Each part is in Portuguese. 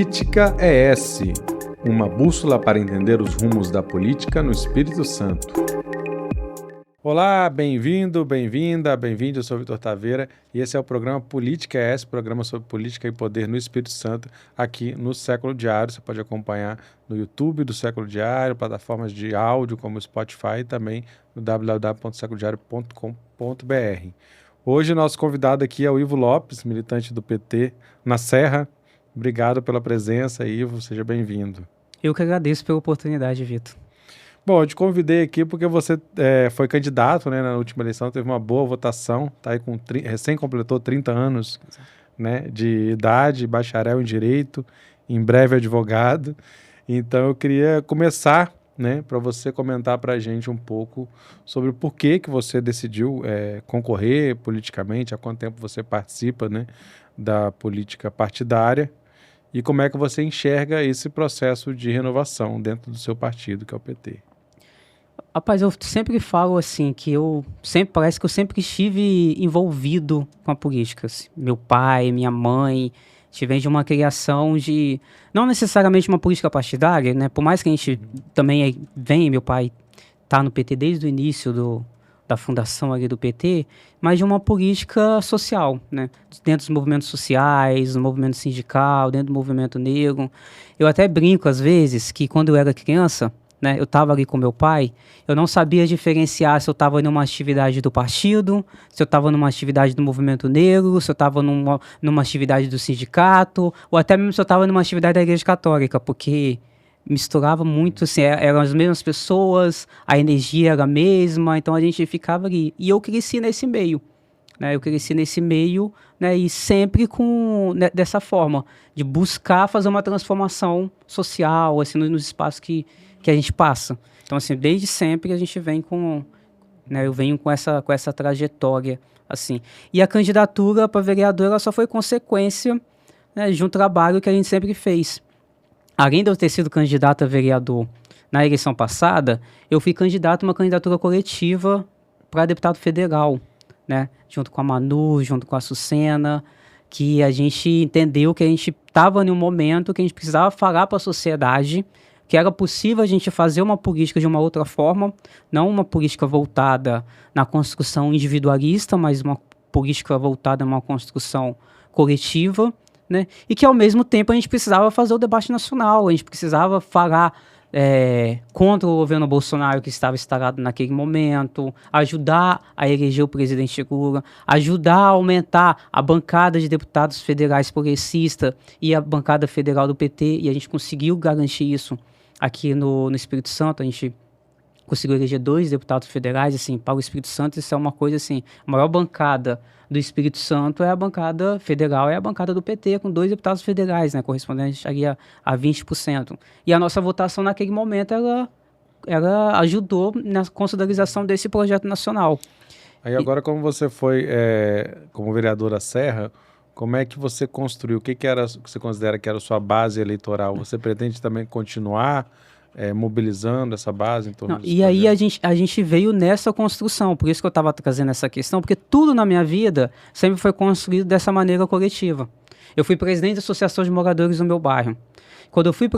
Política é S, uma bússola para entender os rumos da política no Espírito Santo. Olá, bem-vindo, bem-vinda, bem-vindo, eu sou Vitor Taveira e esse é o programa Política é S, programa sobre política e poder no Espírito Santo, aqui no Século Diário. Você pode acompanhar no YouTube do Século Diário, plataformas de áudio como o Spotify e também no www.seculodiario.com.br. Hoje nosso convidado aqui é o Ivo Lopes, militante do PT na Serra. Obrigado pela presença, Ivo, seja bem-vindo. Eu que agradeço pela oportunidade, Vitor. Bom, eu te convidei aqui porque você foi candidato, né, na última eleição, teve uma boa votação, tá aí com recém completou 30 anos, né, de idade, bacharel em Direito, em breve advogado. Então eu queria começar, né, para você comentar para a gente um pouco sobre o porquê que você decidiu concorrer politicamente, há quanto tempo você participa, né, da política partidária e como é que você enxerga esse processo de renovação dentro do seu partido, que é o PT. Rapaz, eu sempre falo assim, parece que eu sempre estive envolvido com a política. Assim. Meu pai, minha mãe, tivemos de uma criação de, não necessariamente uma política partidária, né? Por mais que a gente também meu pai tá no PT desde o início da fundação ali do PT, mas de uma política social, né? Dentro dos movimentos sociais, no movimento sindical, dentro do movimento negro. Eu até brinco às vezes que quando eu era criança, né, eu estava ali com meu pai, eu não sabia diferenciar se eu estava numa atividade do partido, se eu estava numa atividade do movimento negro, se eu estava numa atividade do sindicato, ou até mesmo se eu estava numa atividade da Igreja Católica, porque misturava muito, assim, eram as mesmas pessoas, a energia era a mesma, então a gente ficava ali. E eu cresci nesse meio, né, né, e sempre dessa forma, de buscar fazer uma transformação social, assim, nos espaços que a gente passa. Então, assim, desde sempre a gente vem eu venho com essa trajetória, assim. E a candidatura para vereador, ela só foi consequência, né, de um trabalho que a gente sempre fez. Além de eu ter sido candidato a vereador na eleição passada, eu fui candidato a uma candidatura coletiva para deputado federal, né, junto com a Manu, junto com a Sucena, que a gente entendeu que a gente estava em um momento que a gente precisava falar para a sociedade que era possível a gente fazer uma política de uma outra forma, não uma política voltada na construção individualista, mas uma política voltada a uma construção coletiva, né? E que, ao mesmo tempo, a gente precisava fazer o debate nacional, a gente precisava falar contra o governo Bolsonaro que estava instalado naquele momento, ajudar a eleger o presidente Lula, ajudar a aumentar a bancada de deputados federais progressistas e a bancada federal do PT, e a gente conseguiu garantir isso aqui no Espírito Santo. A gente conseguiu eleger 2 deputados federais, assim, para o Espírito Santo. Isso é uma coisa, assim, a maior bancada do Espírito Santo é a bancada federal, é a bancada do PT, com 2 deputados federais, né, correspondente ali a 20%. E a nossa votação naquele momento, ela ajudou na consolidação desse projeto nacional. Aí agora, como você foi como vereador da Serra, como é que você construiu? O que você considera que era a sua base eleitoral? Você pretende também continuar mobilizando essa base em torno disso? E aí a gente veio nessa construção, por isso que eu estava trazendo essa questão, porque tudo na minha vida sempre foi construído dessa maneira coletiva. Eu fui presidente da Associação de Moradores do meu bairro. Quando eu fui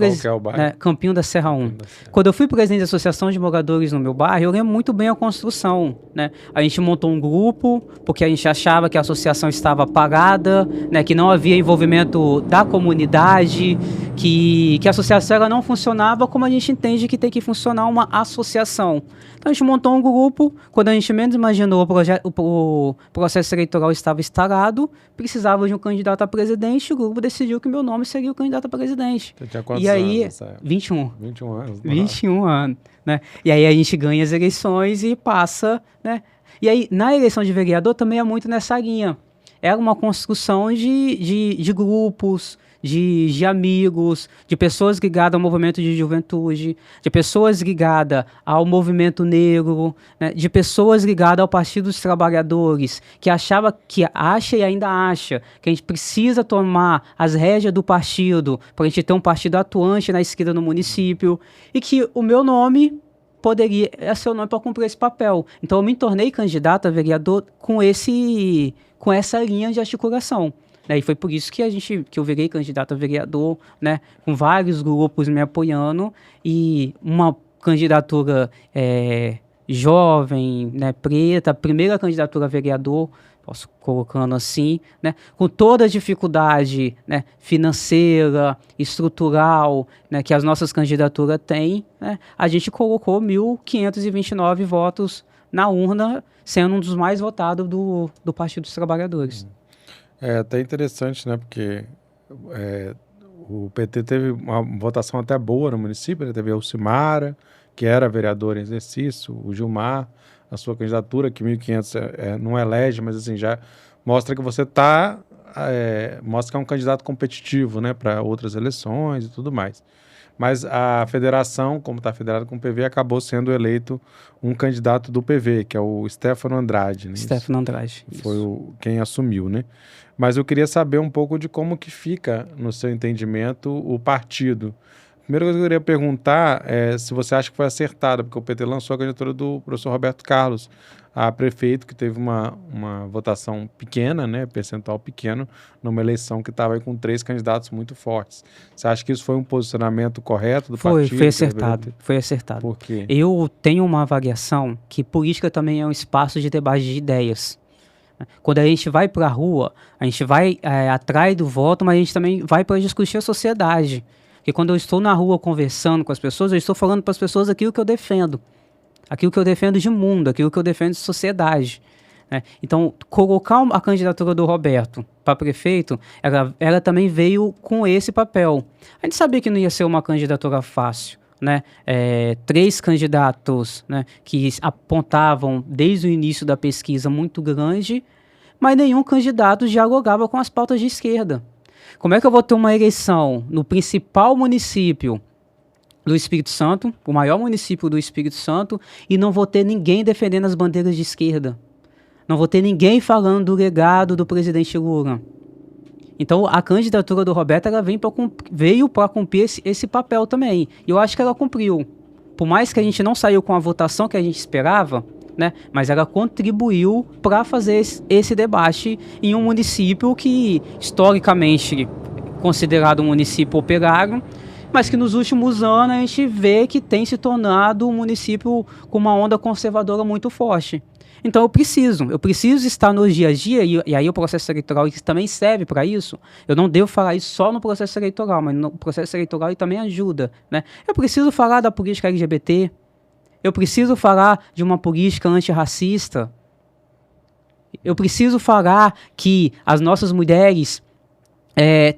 Campinho da Serra 1. Quando eu fui presidente da Associação de Moradores no meu bairro, eu lembro muito bem a construção, né? A gente montou um grupo, porque a gente achava que a associação estava apagada, né? Que não havia envolvimento da comunidade, que a associação ela não funcionava como a gente entende que tem que funcionar uma associação. Então a gente montou um grupo, quando a gente menos imaginou o processo eleitoral estava instalado, precisava de um candidato a presidente, o grupo decidiu que meu nome seria o candidato a presidente. Você tinha quantos anos nessa época? 21. 21 anos. 21 anos, né? E aí a gente ganha as eleições e passa, né? E aí, na eleição de vereador também é muito nessa linha. Era uma construção de grupos, de amigos, de pessoas ligadas ao movimento de juventude, de pessoas ligadas ao movimento negro, né, de pessoas ligadas ao Partido dos Trabalhadores, que acha e ainda acha que a gente precisa tomar as rédeas do partido para a gente ter um partido atuante na esquerda no município, e que o meu nome poderia ser o nome para cumprir esse papel. Então eu me tornei candidato a vereador com essa linha de articulação. né? E foi por isso que eu virei candidato a vereador, né? Com vários grupos me apoiando e uma candidatura jovem, né? Preta, primeira candidatura a vereador, posso colocando assim, né? Com toda a dificuldade, né? Financeira, estrutural, né? Que as nossas candidaturas têm, né? A gente colocou 1.529 votos na urna, sendo um dos mais votados do Partido dos Trabalhadores. É até interessante, né? Porque o PT teve uma votação até boa no município, né? Teve a Alcimara, que era vereador em exercício, o Gilmar, a sua candidatura, que 1.500 não elege, mas assim, já mostra que você mostra que é um candidato competitivo, né? Para outras eleições e tudo mais. Mas a federação, como está federada com o PV, acabou sendo eleito um candidato do PV, que é o Stefano Andrade. Né? Stefano Andrade. Foi quem assumiu, né? Mas eu queria saber um pouco de como que fica, no seu entendimento, o partido. A primeira coisa que eu queria perguntar é se você acha que foi acertada, porque o PT lançou a candidatura do professor Roberto Carlos a prefeito, que teve uma votação pequena, né, percentual pequeno, numa eleição que estava com 3 candidatos muito fortes. Você acha que isso foi um posicionamento correto do partido? Foi acertado, foi acertado. Por quê? Eu tenho uma avaliação que política também é um espaço de debate de ideias. Quando a gente vai para a rua, a gente vai atrás do voto, mas a gente também vai para discutir a sociedade. Porque quando eu estou na rua conversando com as pessoas, eu estou falando para as pessoas aquilo que eu defendo. Aquilo que eu defendo de mundo, aquilo que eu defendo de sociedade. Né? Então, colocar a candidatura do Roberto para prefeito, ela também veio com esse papel. A gente sabia que não ia ser uma candidatura fácil. Né? 3 candidatos, né, que apontavam desde o início da pesquisa muito grande, mas nenhum candidato dialogava com as pautas de esquerda. Como é que eu vou ter uma eleição no principal município do Espírito Santo, o maior município do Espírito Santo, e não vou ter ninguém defendendo as bandeiras de esquerda? Não vou ter ninguém falando do legado do presidente Lula. Então, a candidatura do Roberto ela veio para cumprir esse papel também. E eu acho que ela cumpriu. Por mais que a gente não saiu com a votação que a gente esperava, né, mas ela contribuiu para fazer esse debate em um município que, historicamente, considerado um município operário, mas que nos últimos anos a gente vê que tem se tornado um município com uma onda conservadora muito forte. Então eu preciso estar no dia a dia, e aí o processo eleitoral também serve para isso. Eu não devo falar isso só no processo eleitoral, mas no processo eleitoral ele também ajuda. Né? Eu preciso falar da política LGBT, eu preciso falar de uma política antirracista, eu preciso falar que as nossas mulheres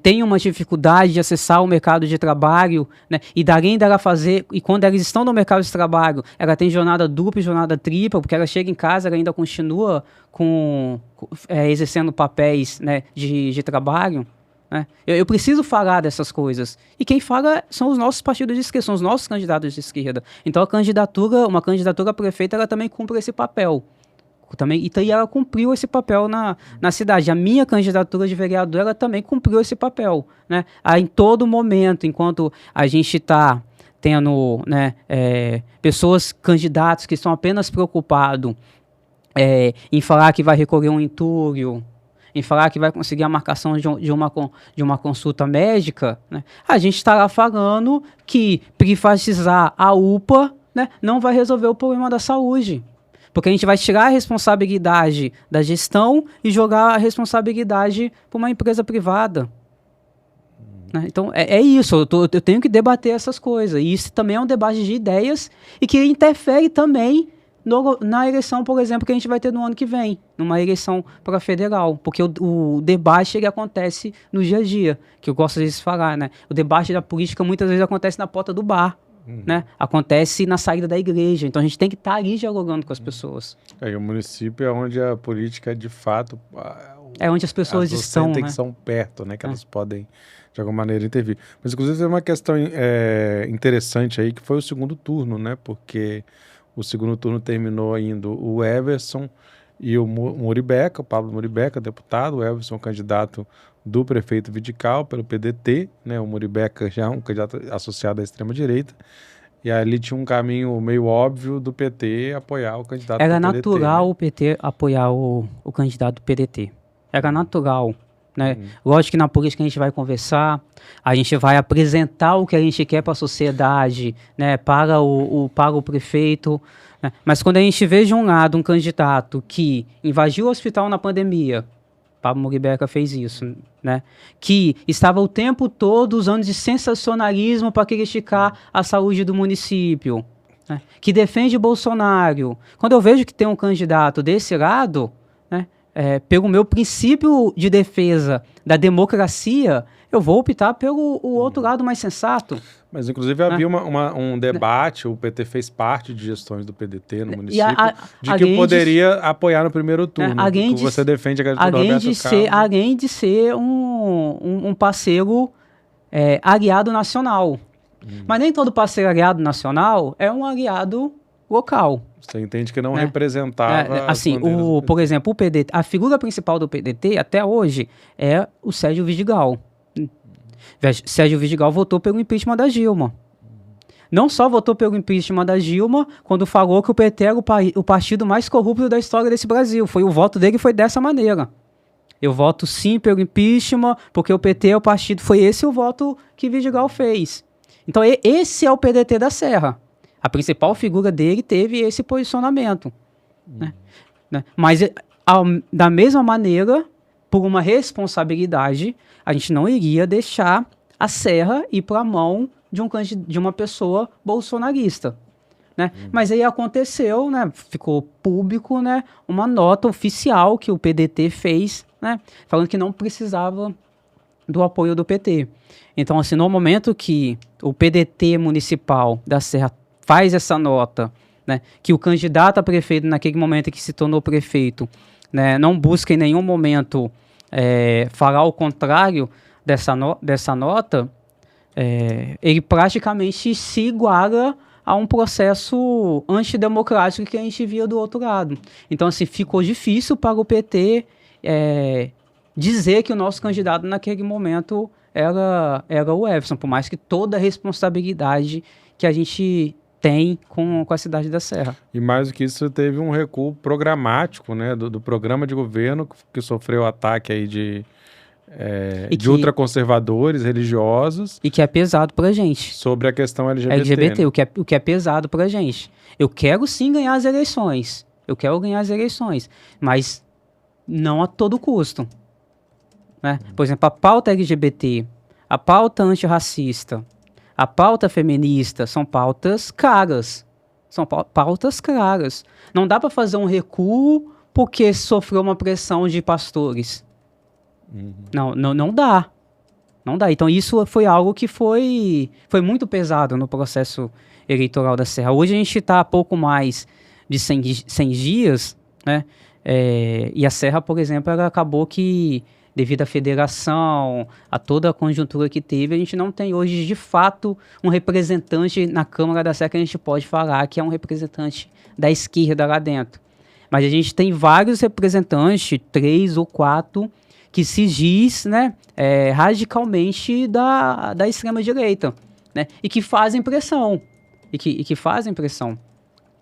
têm uma dificuldade de acessar o mercado de trabalho, né? E além dela fazer, e quando elas estão no mercado de trabalho, ela tem jornada dupla e jornada tripla, porque ela chega em casa, ela ainda continua exercendo papéis, né, de trabalho. Né? Eu preciso falar dessas coisas. E quem fala são os nossos partidos de esquerda, são os nossos candidatos de esquerda. Então uma candidatura a prefeita, ela também cumpre esse papel. E ela cumpriu esse papel na cidade. A minha candidatura de vereador, ela também cumpriu esse papel. Né? Em todo momento, enquanto a gente está tendo, né, candidatos que estão apenas preocupados em falar que vai recorrer um entulho, em falar que vai conseguir a marcação de uma consulta médica, né? A gente está lá falando que privatizar a UPA, né, não vai resolver o problema da saúde. Porque a gente vai tirar a responsabilidade da gestão e jogar a responsabilidade para uma empresa privada. Né? Então, é isso. Eu tenho que debater essas coisas. E isso também é um debate de ideias e que interfere também na eleição, por exemplo, que a gente vai ter no ano que vem, numa eleição para federal. Porque o debate ele acontece no dia a dia, que eu gosto às vezes de falar. Né? O debate da política muitas vezes acontece na porta do bar. Né? Acontece na saída da igreja. Então a gente tem que estar ali dialogando com as pessoas. E o município é onde a política de fato é onde as pessoas estão, que né? são perto, né? Que elas podem de alguma maneira intervir. Mas inclusive tem uma questão interessante aí, que foi o segundo turno, né? Porque o segundo turno terminou indo o Everson e o Muribeca, o Pablo Muribeca, deputado, o Everson candidato do prefeito Vidigal pelo PDT, né? O Muribeca já é um candidato associado à extrema-direita, e ali tinha um caminho meio óbvio do PT apoiar o candidato do PDT. Era natural, né? O PT apoiar o candidato do PDT. Era natural, né? Lógico que na política a gente vai conversar, a gente vai apresentar o que a gente quer para a sociedade, né? Para o prefeito, né? Mas quando a gente vê de um lado um candidato que invadiu o hospital na pandemia, Pablo Muribeca fez isso, né? Que estava o tempo todo usando de sensacionalismo para criticar a saúde do município, né? Que defende Bolsonaro. Quando eu vejo que tem um candidato desse lado, né? Pelo meu princípio de defesa da democracia, eu vou optar pelo o outro lado mais sensato. Mas, inclusive, havia um debate, o PT fez parte de gestões do PDT no município, de que poderia apoiar no primeiro turno. Além de, você defende a candidatura do Roberto Carlos. Além de ser um parceiro aliado nacional. Mas nem todo parceiro aliado nacional é um aliado local. Você entende que não representava... assim, por exemplo, o PDT, a figura principal do PDT até hoje é o Sérgio Vidigal. Sérgio Vidigal votou pelo impeachment da Dilma. Não só votou pelo impeachment da Dilma, quando falou que o PT era o partido mais corrupto da história desse Brasil. O voto dele foi dessa maneira. Eu voto sim pelo impeachment, porque o PT é o partido. Foi esse o voto que Vidigal fez. Então, esse é o PDT da Serra. A principal figura dele teve esse posicionamento. Né? Mas, da mesma maneira, por uma responsabilidade, a gente não iria deixar a Serra ir para a mão de uma pessoa bolsonarista. Né? Mas aí aconteceu, né? Ficou público, né? Uma nota oficial que o PDT fez, né? Falando que não precisava do apoio do PT. Então, assim, no momento que o PDT municipal da Serra faz essa nota, né, que o candidato a prefeito, naquele momento que se tornou prefeito, né, não busca em nenhum momento falar o contrário dessa nota, ele praticamente se iguala a um processo antidemocrático que a gente via do outro lado. Então, assim, ficou difícil para o PT dizer que o nosso candidato naquele momento era o Everson, por mais que toda a responsabilidade que a gente tem com a cidade da Serra. E mais do que isso, teve um recuo programático, né, do programa de governo que sofreu ataque aí de ultraconservadores religiosos. E que é pesado pra gente. Sobre a questão LGBT. Né? o que é pesado pra gente. Eu quero sim ganhar as eleições. Mas não a todo custo. Né? Por exemplo, a pauta LGBT, a pauta antirracista, a pauta feminista são pautas caras. Não dá para fazer um recuo porque sofreu uma pressão de pastores. Não dá. Então isso foi algo que foi muito pesado no processo eleitoral da Serra. Hoje a gente está há pouco mais de 100 dias, né? E a Serra, por exemplo, ela acabou que, devido à federação, a toda a conjuntura que teve, a gente não tem hoje, de fato, um representante na Câmara da Serra que a gente pode falar que é um representante da esquerda lá dentro. Mas a gente tem vários representantes, 3 ou 4, que se diz, né, radicalmente da extrema-direita, né, e que fazem pressão.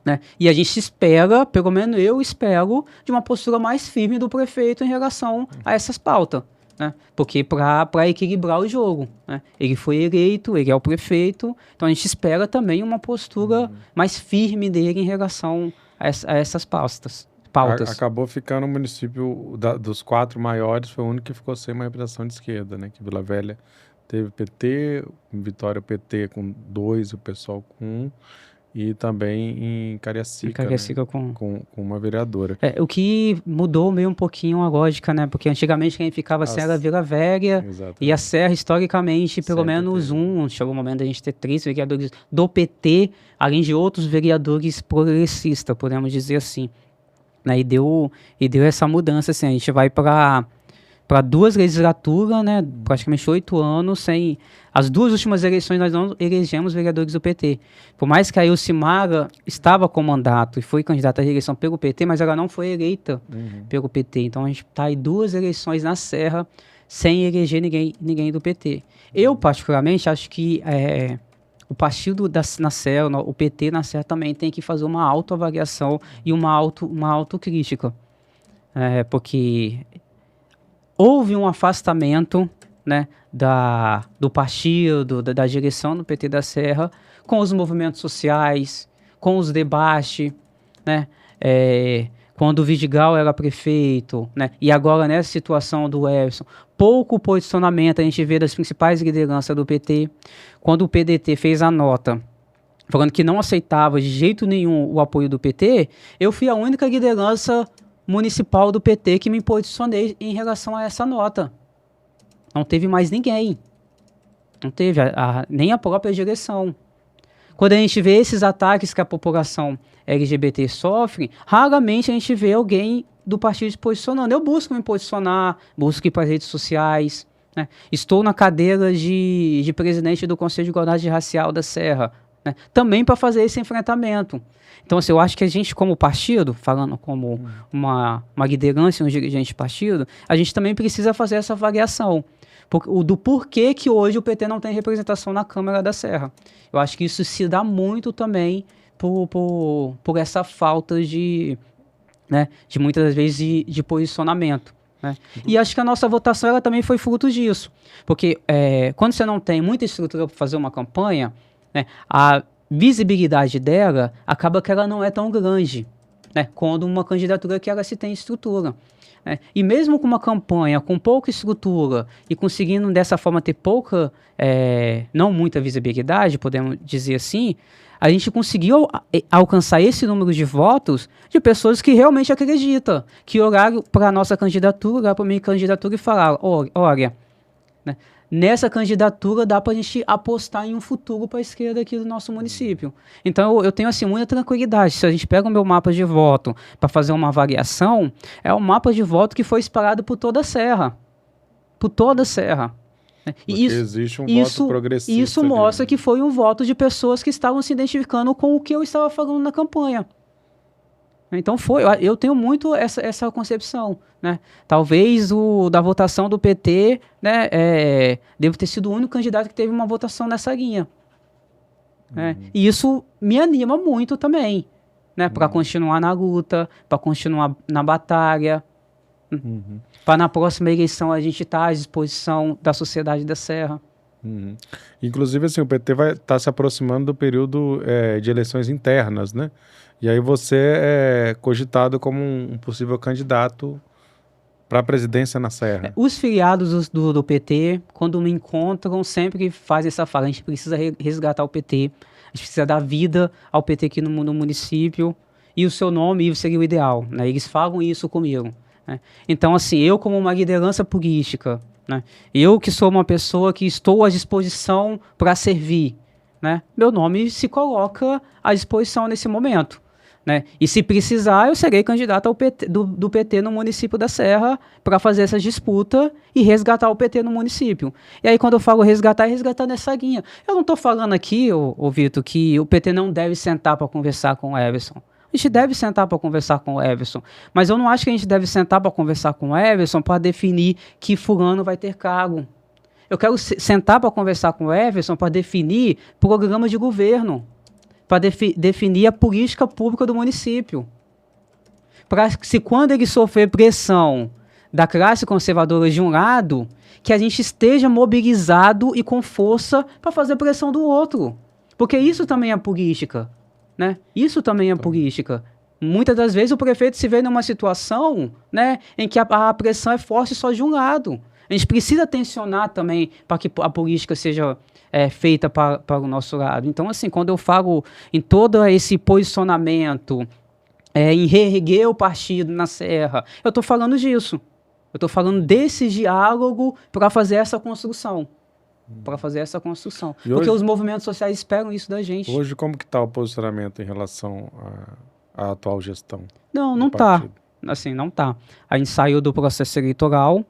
Né? E a gente espera, pelo menos eu espero, de uma postura mais firme do prefeito em relação a essas pautas. Né? Porque para equilibrar o jogo. Né? Ele foi eleito, ele é o prefeito, então a gente espera também uma postura mais firme dele em relação a essas pautas. Acabou ficando o município dos 4 maiores, foi o único que ficou sem uma representação de esquerda, né? Que Vila Velha teve PT, Vitória o PT com 2, o PSOL com 1, e também em Cariacica, né? com uma vereadora. O que mudou meio um pouquinho a lógica, né? Porque antigamente quem ficava assim era Vila Velha, e a Serra, historicamente, pelo menos chegou o momento da gente ter 3 vereadores do PT, além de outros vereadores progressistas, podemos dizer assim. Né, e deu essa mudança, assim, a gente vai para 2 legislaturas, né, praticamente 8 anos, sem... As 2 últimas eleições nós não elegemos vereadores do PT. Por mais que a Ilcimara estava com mandato e foi candidata à reeleição pelo PT, mas ela não foi eleita pelo PT. Então a gente está aí 2 eleições na Serra sem eleger ninguém do PT. Eu, particularmente, acho que o partido na Serra, o PT na Serra também tem que fazer uma autoavaliação e uma autocrítica. Porque houve um afastamento, né, do partido, da direção do PT da Serra, com os movimentos sociais, com os debates, né, quando o Vidigal era prefeito, né, e agora nessa situação do Everson, pouco posicionamento a gente vê das principais lideranças do PT. Quando o PDT fez a nota falando que não aceitava de jeito nenhum o apoio do PT, eu fui a única liderança municipal do PT que me posicionei em relação a essa nota. Não teve mais ninguém. Não teve nem a própria direção. Quando a gente vê esses ataques que a população LGBT sofre, raramente a gente vê alguém do partido se posicionando. Eu busco me posicionar, busco ir para as redes sociais, né? Estou na cadeira de presidente do Conselho de Igualdade Racial da Serra, né? Também para fazer esse enfrentamento. Então, assim, eu acho que a gente, como partido, falando como uma liderança, um dirigente de partido, a gente também precisa fazer essa avaliação do porquê que hoje o PT não tem representação na Câmara da Serra. Eu acho que isso se dá muito também por essa falta de, né, de muitas das vezes de posicionamento, né? E acho que a nossa votação ela também foi fruto disso, porque quando você não tem muita estrutura para fazer uma campanha, né, a visibilidade dela acaba que ela não é tão grande, né, quando uma candidatura que ela se tem estrutura. E mesmo com uma campanha com pouca estrutura e conseguindo dessa forma ter pouca, não muita visibilidade, podemos dizer assim, a gente conseguiu alcançar esse número de votos de pessoas que realmente acreditam, que olharam para a nossa candidatura, olharam para a minha candidatura e falaram, olha, né, nessa candidatura dá para a gente apostar em um futuro para a esquerda aqui do nosso município. Então eu tenho assim muita tranquilidade. Se a gente pega o meu mapa de voto para fazer uma avaliação, é um mapa de voto que foi espalhado por toda a Serra. Por toda a Serra. E existe um voto progressista. Isso mostra que foi um voto de pessoas que estavam se identificando com o que eu estava falando na campanha. Então eu tenho muito essa concepção, né? Talvez da votação do PT, né, deve ter sido o único candidato que teve uma votação nessa linha. Né? E isso me anima muito também, né? Para continuar na luta, para continuar na batalha, para na próxima eleição a gente estar à disposição da sociedade da Serra. Inclusive, assim, o PT vai estar se aproximando do período de eleições internas, né? E aí você é cogitado como um possível candidato para a presidência na Serra. Os filiados do PT, quando me encontram, sempre fazem essa fala, a gente precisa resgatar o PT, a gente precisa dar vida ao PT aqui no município, e o seu nome seria o ideal, né? Eles falam isso comigo, né? Então, assim, eu como uma liderança política, né? Eu que sou uma pessoa que estou à disposição para servir, né? Meu nome se coloca à disposição nesse momento, né? E se precisar, eu serei candidato ao do PT no município da Serra para fazer essa disputa e resgatar o PT no município. E aí, quando eu falo resgatar, é resgatar nessa linha. Eu não estou falando aqui, Vitor, que o PT não deve sentar para conversar com o Everson. A gente deve sentar para conversar com o Everson, mas eu não acho que a gente deve sentar para conversar com o Everson para definir que fulano vai ter cargo. Eu quero sentar para conversar com o Everson para definir programa de governo, para definir a política pública do município. Para se quando ele sofrer pressão da classe conservadora de um lado, que a gente esteja mobilizado e com força para fazer pressão do outro. Porque isso também é política, né? Isso também é política. Muitas das vezes o prefeito se vê numa situação, né, em que a pressão é forte só de um lado. A gente precisa tensionar também para que a política seja feita para o nosso lado. Então, assim, quando eu falo em todo esse posicionamento, em reerguer o partido na Serra, eu estou falando disso. Eu estou falando desse diálogo para fazer essa construção. Porque hoje, os movimentos sociais esperam isso da gente. Hoje, como que está o posicionamento em relação à atual gestão? Não está. Assim, não está. A gente saiu do processo eleitoral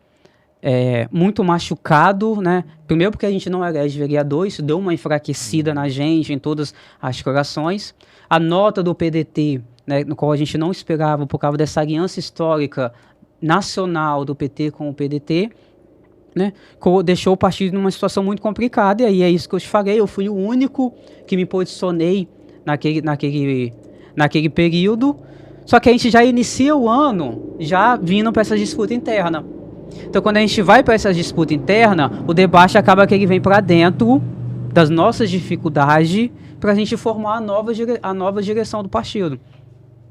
muito machucado, né? Primeiro porque a gente não elege vereador, isso deu uma enfraquecida na gente, em todas as colações. A nota do PDT, né, no qual a gente não esperava por causa dessa aliança histórica nacional do PT com o PDT, né, deixou o partido numa situação muito complicada, e aí é isso que eu te falei, eu fui o único que me posicionei naquele período, só que a gente já inicia o ano já vindo para essa disputa interna. Então, quando a gente vai para essa disputa interna, o debate acaba que ele vem para dentro das nossas dificuldades para a gente formar a nova direção do partido.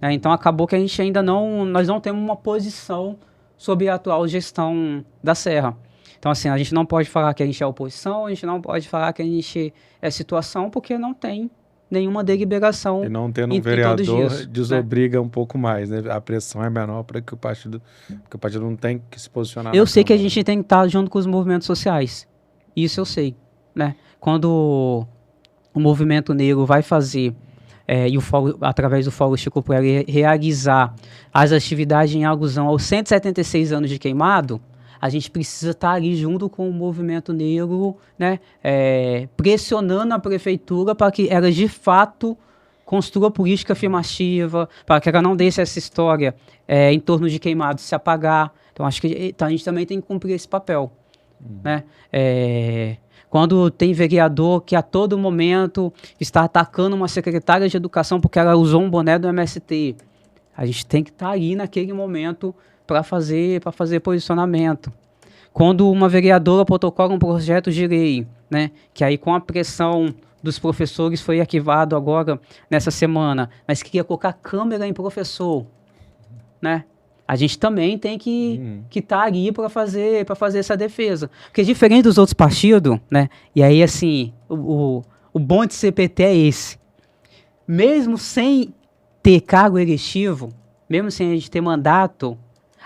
Então, acabou que a gente ainda nós não temos uma posição sobre a atual gestão da Serra. Então, assim, a gente não pode falar que a gente é oposição, a gente não pode falar que a gente é situação, porque não tem nenhuma deliberação. E não tendo um vereador desobriga um pouco mais, né? A pressão é menor para que o partido não tem que se posicionar. Eu sei que a gente tem que estar junto com os movimentos sociais. Isso eu sei, né? Quando o movimento negro vai fazer e através do Fórum Chico Preto realizar as atividades em alusão aos 176 anos de queimado, a gente precisa estar ali junto com o movimento negro, né, pressionando a prefeitura para que ela, de fato, construa política afirmativa, para que ela não deixe essa história em torno de queimados se apagar. Então, acho que a gente também tem que cumprir esse papel. Né? Quando tem vereador que a todo momento está atacando uma secretária de educação porque ela usou um boné do MST, a gente tem que estar ali naquele momento para fazer posicionamento. Quando uma vereadora protocola um projeto de lei, né, que aí com a pressão dos professores foi arquivado agora nessa semana, mas queria colocar câmera em professor, né? A gente também tem que estar ali para fazer essa defesa. Porque diferente dos outros partidos, né? E aí, assim, o bom de ser PT é esse. Mesmo sem ter cargo eletivo, mesmo sem a gente ter mandato,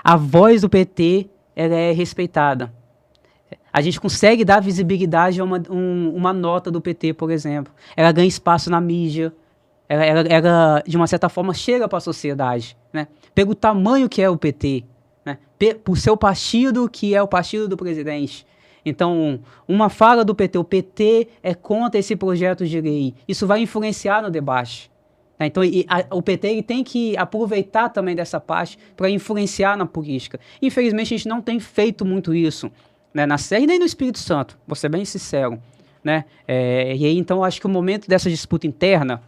a voz do PT ela é respeitada. A gente consegue dar visibilidade a uma nota do PT, por exemplo. Ela ganha espaço na mídia. Ela de uma certa forma, chega para a sociedade, né? Pelo tamanho que é o PT, né? Por seu partido, que é o partido do presidente. Então, uma fala do PT, o PT é contra esse projeto de lei. Isso vai influenciar no debate. Né? Então, o PT ele tem que aproveitar também dessa parte para influenciar na política. Infelizmente, a gente não tem feito muito isso, né? Na Serra e nem no Espírito Santo, vou ser bem sincero. Né? E aí, então, acho que o momento dessa disputa interna,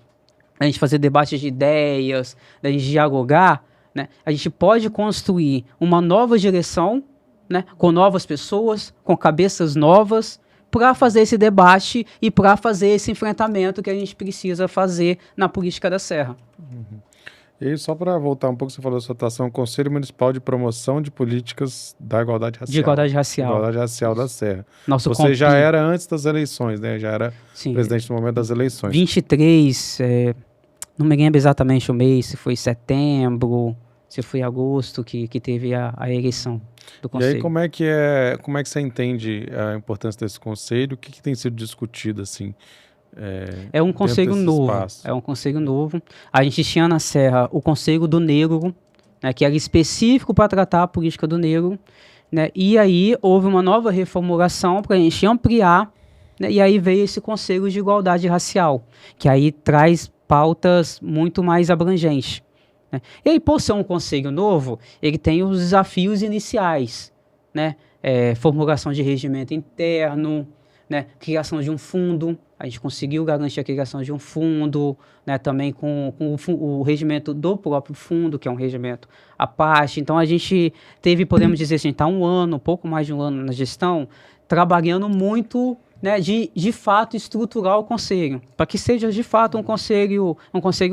a gente fazer debates de ideias, a gente dialogar, né? A gente pode construir uma nova direção, né? Com novas pessoas, com cabeças novas, para fazer esse debate e para fazer esse enfrentamento que a gente precisa fazer na política da Serra. E aí, só para voltar um pouco, você falou da sua atuação, Conselho Municipal de Promoção de Políticas da Igualdade Racial. De Igualdade Racial. Igualdade Racial da Serra. Você já era antes das eleições, né? Já era presidente no momento das eleições. 23, não me lembro exatamente o mês, se foi setembro, se foi agosto que teve a eleição do Conselho. E aí, como é que você entende a importância desse Conselho? O que tem sido discutido, assim? É um conselho novo. Espaço? É um conselho novo. A gente tinha na Serra o Conselho do Negro, né, que era específico para tratar a política do negro, né, e aí houve uma nova reformulação para a gente ampliar, né, e aí veio esse Conselho de Igualdade Racial, que aí traz pautas muito mais abrangentes. Né. E aí, por ser um conselho novo, ele tem os desafios iniciais, né, formulação de regimento interno, né, criação de um fundo. A gente conseguiu garantir a criação de um fundo, né, também com o regimento do próprio fundo, que é um regimento à parte. Então, a gente teve, podemos dizer assim, está um pouco mais de um ano na gestão, trabalhando muito, né, de fato estruturar o conselho, para que seja de fato um conselho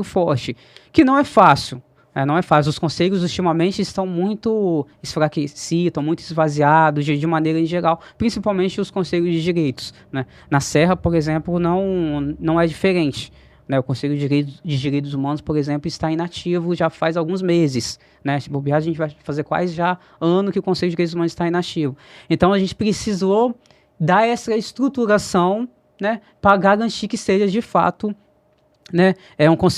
forte, que não é fácil. Não é fácil. Os conselhos ultimamente estão muito enfraquecidos, estão muito esvaziados de maneira em geral, principalmente os conselhos de direitos. Né? Na Serra, por exemplo, não é diferente. Né? O Conselho de Direitos Humanos, por exemplo, está inativo já faz alguns meses. Né? Se bobear, a gente vai fazer quase já ano que o Conselho de Direitos Humanos está inativo. Então, a gente precisou dar essa estruturação, né, para garantir que seja de fato, né,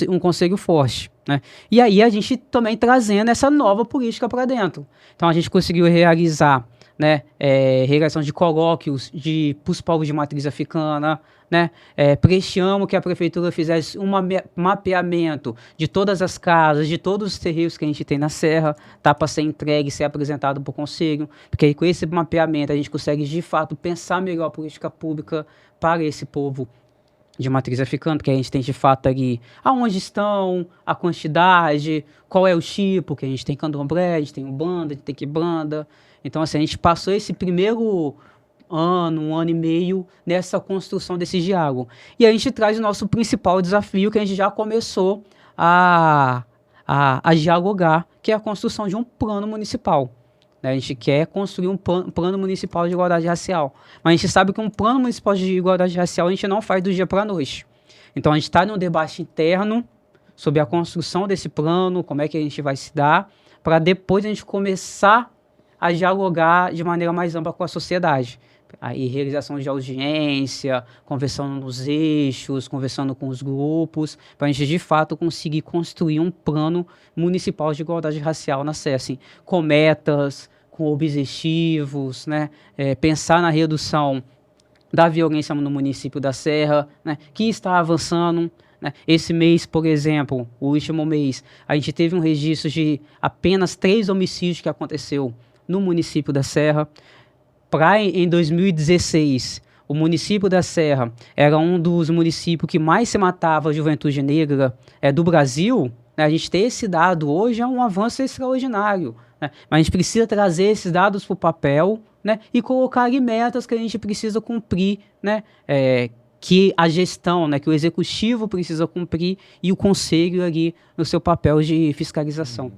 um conselho forte. Né? E aí a gente também trazendo essa nova política para dentro. Então a gente conseguiu realizar, né, realização de colóquios para os povos de matriz africana, né? Prestamos que a prefeitura fizesse um mapeamento de todas as casas, de todos os terreiros que a gente tem na Serra, tá, para ser entregue, ser apresentado para o conselho, porque aí com esse mapeamento a gente consegue de fato pensar melhor a política pública para esse povo de matriz africana, porque a gente tem de fato ali aonde estão, a quantidade, qual é o tipo, que a gente tem candomblé, a gente tem umbanda, a gente tem quimbanda. Então, assim, a gente passou esse primeiro ano, 1 ano e meio, nessa construção desse diálogo. E a gente traz o nosso principal desafio, que a gente já começou a dialogar, que é a construção de um plano municipal. Né? A gente quer construir um plano municipal de igualdade racial. Mas a gente sabe que um plano municipal de igualdade racial a gente não faz do dia para a noite. Então a gente está num debate interno sobre a construção desse plano, como é que a gente vai se dar, para depois a gente começar a dialogar de maneira mais ampla com a sociedade. Aí, realização de audiência, conversando nos eixos, conversando com os grupos, para a gente, de fato, conseguir construir um plano municipal de igualdade racial na Serra, assim, com metas, com objetivos, né? Pensar na redução da violência no município da Serra, né? Que está avançando. Né? Esse mês, por exemplo, o último mês, a gente teve um registro de apenas 3 homicídios que aconteceu no município da Serra. Em 2016, o município da Serra era um dos municípios que mais se matava a juventude negra do Brasil. Né? A gente ter esse dado hoje é um avanço extraordinário. Né? Mas a gente precisa trazer esses dados para o papel, né? E colocar ali metas que a gente precisa cumprir, né? Que a gestão, né? Que o executivo precisa cumprir e o conselho ali no seu papel de fiscalização.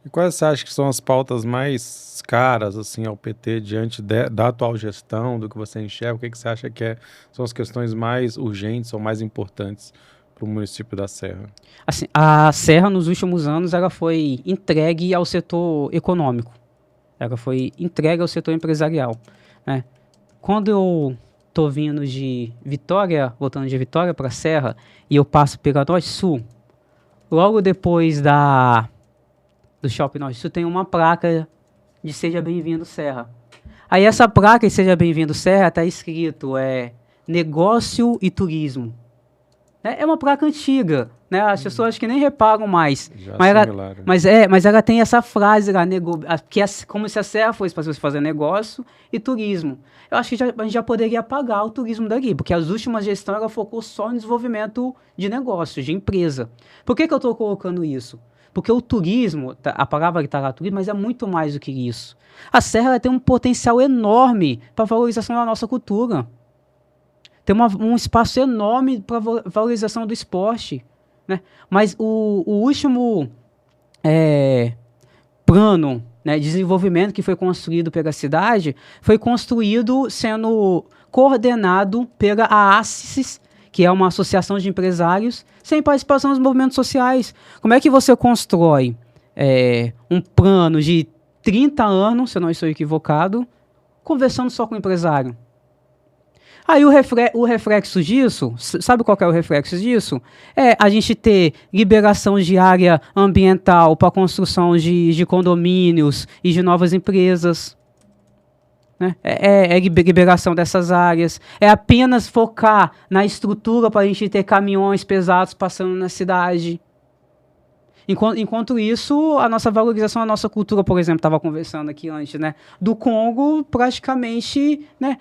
E quais você acha que são as pautas mais caras assim, ao PT diante da atual gestão, do que você enxerga? O que você acha que são as questões mais urgentes ou mais importantes para o município da Serra? Assim, a Serra, nos últimos anos, ela foi entregue ao setor econômico. Ela foi entregue ao setor empresarial. Né? Quando eu estou vindo de Vitória, voltando de Vitória para a Serra, e eu passo pela Norte Sul, logo depois do Shopping Norte Sul tem uma placa de Seja Bem-vindo Serra. Aí essa placa de Seja Bem-vindo Serra está escrito negócio e turismo. É uma placa antiga, né? As pessoas acho que nem reparam mais. Mas ela tem essa frase lá, que é como se a Serra fosse para você fazer negócio e turismo. Eu acho que a gente já poderia apagar o turismo daqui, porque as últimas gestões ela focou só no desenvolvimento de negócios, de empresa. Por que eu estou colocando isso? Porque o turismo, a palavra que está lá, turismo, mas é muito mais do que isso. A Serra tem um potencial enorme para a valorização da nossa cultura. Tem um espaço enorme para a valorização do esporte. Né? Mas o último plano, né, de desenvolvimento que foi construído pela cidade foi construído sendo coordenado pela AASSIS, que é uma associação de empresários, sem participação dos movimentos sociais. Como é que você constrói um plano de 30 anos, se eu não estou equivocado, conversando só com o empresário? Aí o reflexo disso, sabe qual que é o reflexo disso? É a gente ter liberação de área ambiental para construção de condomínios e de novas empresas. Né? É liberação dessas áreas. É apenas focar na estrutura para a gente ter caminhões pesados passando na cidade. Enquanto isso, a nossa valorização, a nossa cultura, por exemplo, estava conversando aqui antes, né? Do Congo, praticamente, né?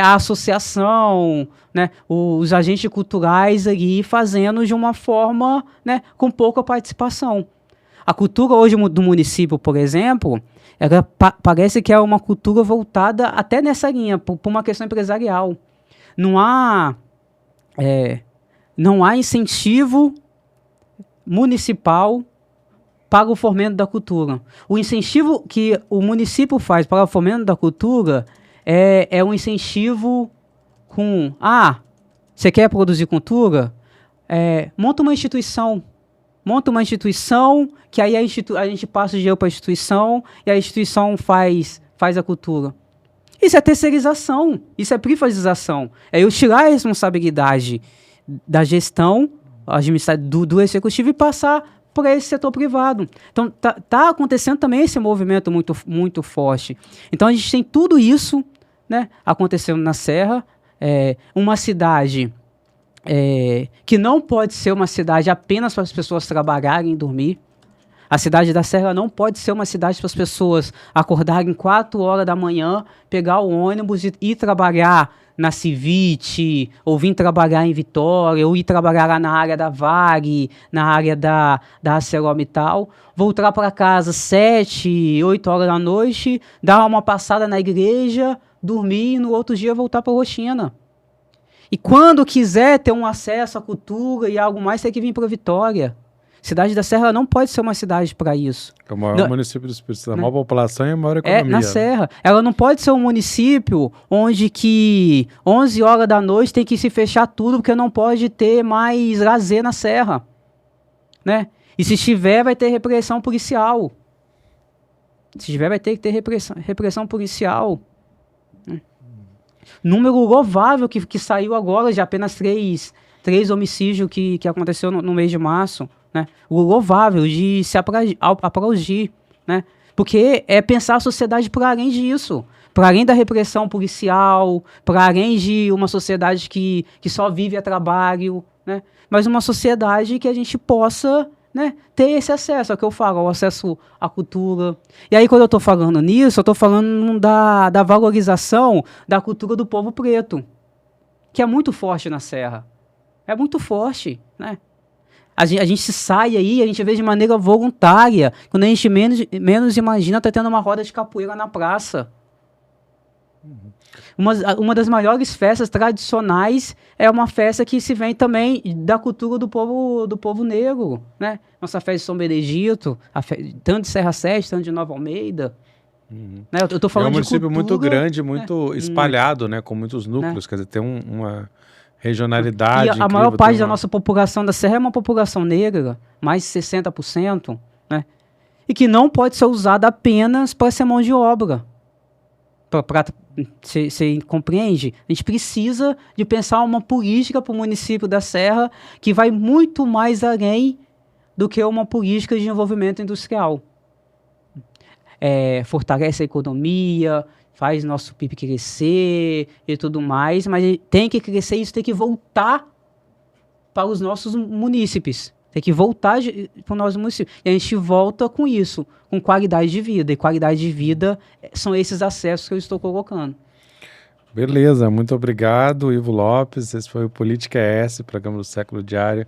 A associação, né? Os agentes culturais ali fazendo de uma forma, né? Com pouca participação. A cultura hoje do município, por exemplo, ela parece que é uma cultura voltada até nessa linha, por uma questão empresarial. Não há incentivo municipal para o fomento da cultura. O incentivo que o município faz para o fomento da cultura é um incentivo com... você quer produzir cultura? Monta uma instituição. Monta uma instituição, que aí a gente passa o dinheiro para a instituição e a instituição faz a cultura. Isso é terceirização, isso é privatização. É eu tirar a responsabilidade da gestão do executivo e passar para esse setor privado. Então, tá acontecendo também esse movimento muito, muito forte. Então, a gente tem tudo isso, né, acontecendo na Serra. Uma cidade que não pode ser uma cidade apenas para as pessoas trabalharem e dormir. A cidade da Serra não pode ser uma cidade para as pessoas acordarem 4 horas da manhã, pegar o ônibus e ir trabalhar na Civite, ou vir trabalhar em Vitória, ou ir trabalhar lá na área da VAG, na área da ArcelorMittal, voltar para casa 7, 8 horas da noite, dar uma passada na igreja, dormir e no outro dia voltar para Roxina. E quando quiser ter um acesso à cultura e algo mais, tem que vir para Vitória. Cidade da Serra não pode ser uma cidade para isso. É o maior município do Espírito Santo, a maior população e a maior economia. Na Serra. Ela não pode ser um município onde que 11 horas da noite tem que se fechar tudo porque não pode ter mais lazer na Serra. Né? E se tiver, vai ter repressão policial. Se tiver, vai ter que ter repressão policial. Número louvável que saiu agora de apenas 3 homicídios que aconteceu no mês de março. Né? O louvável de se aplaudir, né? Porque é pensar a sociedade para além disso, para além da repressão policial, para além de uma sociedade que só vive a trabalho, né? Mas uma sociedade que a gente possa, né, ter esse acesso, é o que eu falo, o acesso à cultura. E aí, quando eu estou falando nisso, eu estou falando da valorização da cultura do povo preto, que é muito forte na Serra. É muito forte, né? A gente sai aí, a gente vê de maneira voluntária. Quando a gente menos imagina, tá tendo uma roda de capoeira na praça. Uma das maiores festas tradicionais é uma festa que se vem também da cultura do povo negro, né? Nossa festa de São Benedito, tanto de Serra Sete, tanto de Nova Almeida. Né? Eu tô falando é um município de cultura, muito grande, muito espalhado, né? Com muitos núcleos, quer dizer, tem uma regionalidade. E a maior parte da nossa população da Serra é uma população negra, mais de 60%, né? E que não pode ser usada apenas para ser mão de obra. Você compreende? A gente precisa de pensar uma política para o município da Serra que vai muito mais além do que uma política de desenvolvimento industrial. Fortalece a economia, faz nosso PIB crescer e tudo mais, mas tem que crescer, isso tem que voltar para os nossos munícipes. Tem que voltar para os nossos municípios. E a gente volta com isso, com qualidade de vida. E qualidade de vida são esses acessos que eu estou colocando. Beleza, muito obrigado, Ivo Lopes. Esse foi o Política ES, programa do Século Diário,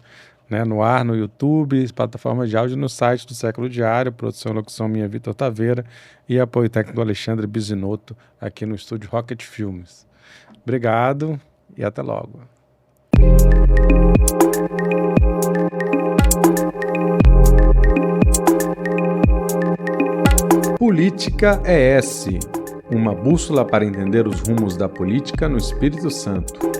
né, no ar, no YouTube, plataforma de áudio, no site do Século Diário, produção e locução minha, Vitor Taveira, e apoio técnico do Alexandre Bisinotto, aqui no estúdio Rocket Filmes. Obrigado e até logo. Política ES, uma bússola para entender os rumos da política no Espírito Santo.